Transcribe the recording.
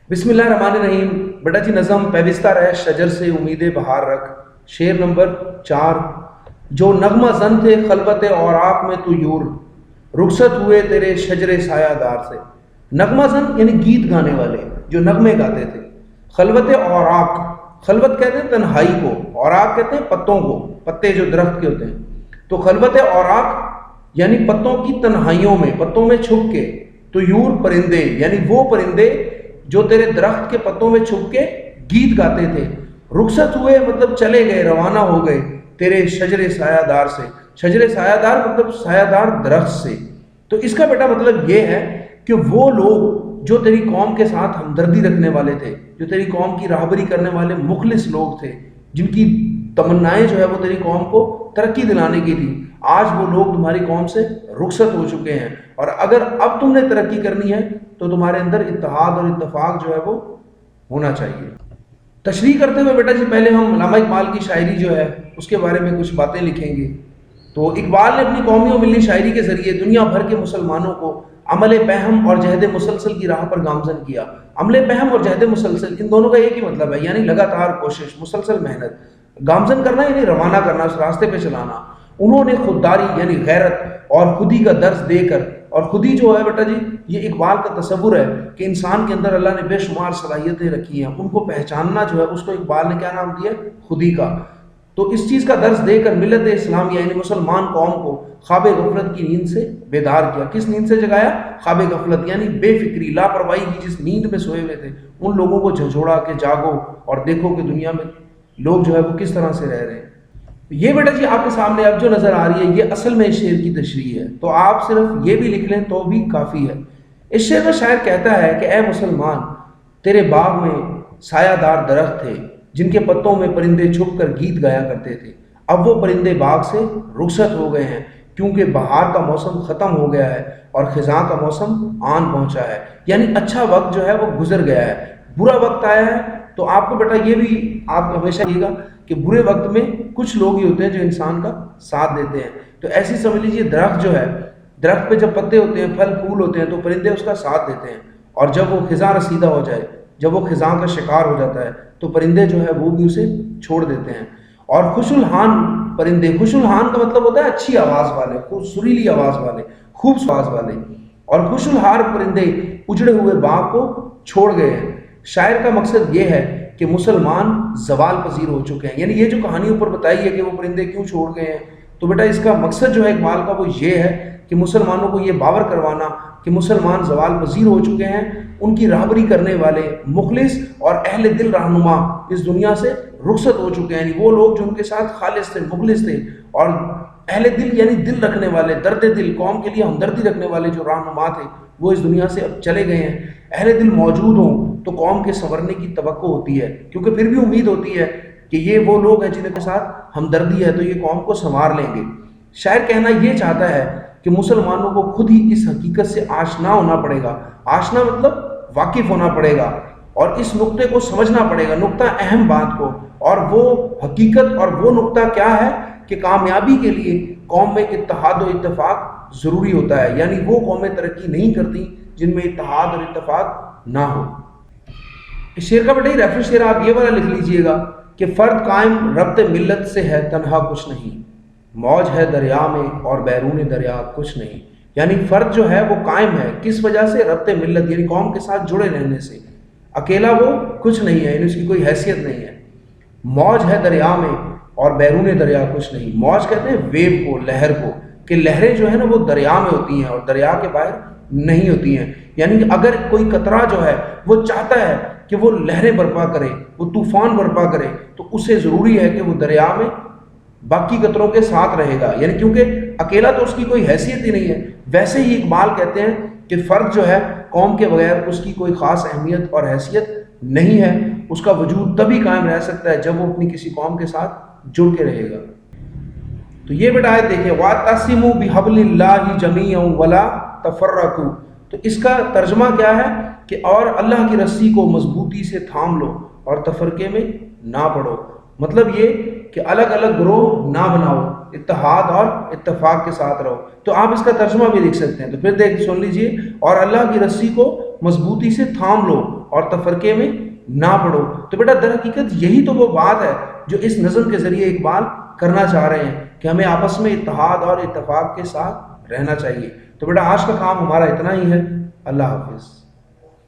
بسم اللہ الرحمن الرحیم۔ بیٹا جی نظم پیوستہ رہ شجر سے امید بہار رکھ، شعر نمبر 4۔ جو نغمہ زن تھے خلوت اوراق میں تو یور، رخصت ہوئے تیرے شجر سایہ دار سے۔ نغمہ زن یعنی گیت گانے والے، جو نغمے گاتے تھے۔ خلوت اوراق، خلوت کہتے ہیں تنہائی کو، اوراق کہتے ہیں پتوں کو، پتے جو درخت کے ہوتے ہیں۔ تو خلوت اوراق یعنی پتوں کی تنہائیوں میں، پتوں میں چھپ کے۔ تو یور پرندے یعنی وہ پرندے جو تیرے درخت کے پتوں میں چھپ کے گیت گاتے تھے۔ رخصت ہوئے مطلب چلے گئے، روانہ ہو گئے تیرے شجر سایہ دار سے۔ شجر سایہ دار مطلب سایہ دار درخت سے۔ تو اس کا بیٹا مطلب یہ ہے کہ وہ لوگ جو تیری قوم کے ساتھ ہمدردی رکھنے والے تھے، جو تیری قوم کی راہبری کرنے والے مخلص لوگ تھے، جن کی تمنائیں جو ہے وہ تیری قوم کو ترقی دلانے کی تھی، آج وہ لوگ تمہاری قوم سے رخصت ہو چکے ہیں۔ اور اگر اب تم نے ترقی کرنی ہے تو تمہارے اندر اتحاد اور اتفاق جو ہے وہ ہونا چاہیے۔ تشریح کرتے ہوئے بیٹا جی پہلے ہم علامہ اقبال کی شاعری جو ہے اس کے بارے میں کچھ باتیں لکھیں گے۔ تو اقبال نے اپنی قومی و ملی شاعری کے ذریعے دنیا بھر کے مسلمانوں کو عمل پہم اور جہد مسلسل کی راہ پر گامزن کیا۔ عمل پہم اور جہد مسلسل ان دونوں کا ایک ہی مطلب ہے، یعنی لگاتار کوشش، مسلسل محنت۔ گامزن کرنا یعنی روانہ کرنا، اس راستے پہ چلانا۔ انہوں نے خودداری یعنی غیرت اور خودی کا درس دے کر، اور خودی جو ہے بیٹا جی یہ اقبال کا تصور ہے کہ انسان کے اندر اللہ نے بے شمار صلاحیتیں رکھی ہیں، ان کو پہچاننا جو ہے اس کو اقبال نے کیا نام دیا؟ خودی کا۔ تو اس چیز کا درس دے کر ملت اسلامیہ یعنی مسلمان قوم کو خواب غفلت کی نیند سے بیدار کیا۔ کس نیند سے جگایا؟ خواب غفلت یعنی بے فکری، لاپرواہی کی جس نیند میں سوئے ہوئے تھے، ان لوگوں کو جھنجھوڑا کہ جاگو اور دیکھو کہ دنیا میں لوگ جو ہے وہ کس طرح سے رہ رہے ہیں۔ یہ بیٹا جی آپ کے سامنے اب جو نظر آ رہی ہے یہ اصل میں اس شعر کی تشریح ہے، تو آپ صرف یہ بھی لکھ لیں تو بھی کافی ہے۔ اس شعر میں شاعر کہتا ہے کہ اے مسلمان، تیرے باغ میں سایہ دار درخت تھے جن کے پتوں میں پرندے چھپ کر گیت گایا کرتے تھے، اب وہ پرندے باغ سے رخصت ہو گئے ہیں کیونکہ بہار کا موسم ختم ہو گیا ہے اور خزاں کا موسم آن پہنچا ہے، یعنی اچھا وقت جو ہے وہ گزر گیا ہے، برا وقت آیا ہے۔ تو آپ کو بیٹا یہ بھی آپ ہمیشہ کہیے گا کہ برے وقت میں کچھ لوگ ہی ہوتے ہیں جو انسان کا ساتھ دیتے ہیں۔ تو ایسی سمجھ لیجیے درخت جو ہے، درخت پہ جب پتے ہوتے ہیں، پھل پھول ہوتے ہیں تو پرندے اس کا ساتھ دیتے ہیں، اور جب وہ خزاں رسیدہ ہو جائے، جب وہ خزاں کا شکار ہو جاتا ہے تو پرندے جو ہے وہ بھی اسے چھوڑ دیتے ہیں۔ اور خوش الحان پرندے، خوش الحان کا مطلب ہوتا ہے اچھی آواز والے، سریلی آواز والے، خوبصورت آواز والے، اور خوش الحار پرندے اجڑے ہوئے باغ کو چھوڑ گئے ہیں۔ شاعر کا مقصد یہ ہے کہ مسلمان زوال پذیر ہو چکے ہیں، یعنی یہ جو کہانی اوپر بتائی ہے کہ وہ پرندے کیوں چھوڑ گئے ہیں، تو بیٹا اس کا مقصد جو ہے اقبال کا وہ یہ ہے کہ مسلمانوں کو یہ باور کروانا کہ مسلمان زوال پذیر ہو چکے ہیں، ان کی راہبری کرنے والے مخلص اور اہل دل رہنما اس دنیا سے رخصت ہو چکے ہیں، یعنی وہ لوگ جو ان کے ساتھ خالص تھے، مخلص تھے، اور اہل دل یعنی دل رکھنے والے، درد دل، قوم کے لیے ہمدردی رکھنے والے جو رہنما تھے وہ اس دنیا سے اب چلے گئے ہیں۔ اہل دل موجود ہوں تو قوم کے سنورنے کی توقع ہوتی ہے، کیونکہ پھر بھی امید ہوتی ہے کہ یہ وہ لوگ ہیں جن کے ساتھ ہمدردی ہے تو یہ قوم کو سنوار لیں گے۔ شاعر کہنا یہ چاہتا ہے کہ مسلمانوں کو خود ہی اس حقیقت سے آشنا ہونا پڑے گا، آشنا مطلب واقف ہونا پڑے گا، اور اس نقطے کو سمجھنا پڑے گا، نقطہ اہم بات کو، اور وہ حقیقت اور وہ نقطہ کیا ہے کہ کامیابی کے لیے قوم میں اتحاد و اتفاق ضروری ہوتا ہے، یعنی وہ قومیں ترقی نہیں کرتی جن میں اتحاد اور اتفاق نہ ہو۔ اس شعر کا بیٹا ہی ریفرنس شعر آپ یہ والا لکھ لیجئے گا کہ فرد قائم ربط ملت سے ہے تنہا کچھ نہیں، موج ہے دریا میں اور بیرون دریا کچھ نہیں، یعنی فرد جو ہے وہ قائم ہے کس وجہ سے؟ ربط ملت یعنی قوم کے ساتھ جڑے رہنے سے، اکیلا وہ کچھ نہیں ہے، یعنی اس کی کوئی حیثیت نہیں ہے۔ موج ہے دریا میں اور بیرون دریا کچھ نہیں، موج کہتے ہیں ویو کو، لہر کو، کہ لہریں جو ہے نا وہ دریا میں ہوتی ہیں اور دریا کے باہر نہیں ہوتی ہیں، یعنی کہ اگر کوئی قطرہ جو ہے وہ چاہتا ہے کہ وہ لہریں برپا کرے، وہ طوفان برپا کرے، تو اسے ضروری ہے کہ وہ دریا میں باقی قطروں کے ساتھ رہے گا، یعنی کیونکہ اکیلا تو اس کی کوئی حیثیت ہی نہیں ہے۔ ویسے ہی اقبال کہتے ہیں کہ فرد جو ہے قوم کے بغیر اس کی کوئی خاص اہمیت اور حیثیت نہیں ہے، اس کا وجود تبھی قائم رہ سکتا ہے جب وہ اپنی کسی قوم کے ساتھ جڑ کے رہے گا۔ تو یہ بیٹا آیت دیکھیں، وَاعْتَصِمُوا بِحَبْلِ اللَّهِ جَمِيعًا وَلَا تَفَرَّقُوا، تو اس کا ترجمہ کیا ہے کہ اور اللہ کی رسی کو مضبوطی سے تھام لو اور تفرقے میں نہ پڑو، مطلب یہ کہ الگ الگ گروہ نہ بناؤ، اتحاد اور اتفاق کے ساتھ رہو۔ تو آپ اس کا ترجمہ بھی لکھ سکتے ہیں، تو پھر سن لیجئے، اور اللہ کی رسی کو مضبوطی سے تھام لو اور تفرقے میں نہ پڑو۔ تو بیٹا در حقیقت یہی تو وہ بات ہے جو اس نظم کے ذریعے اقبال کرنا چاہ رہے ہیں کہ ہمیں آپس میں اتحاد اور اتفاق کے ساتھ رہنا چاہیے۔ تو بیٹا آج کا کام ہمارا اتنا ہی ہے۔ اللہ حافظ۔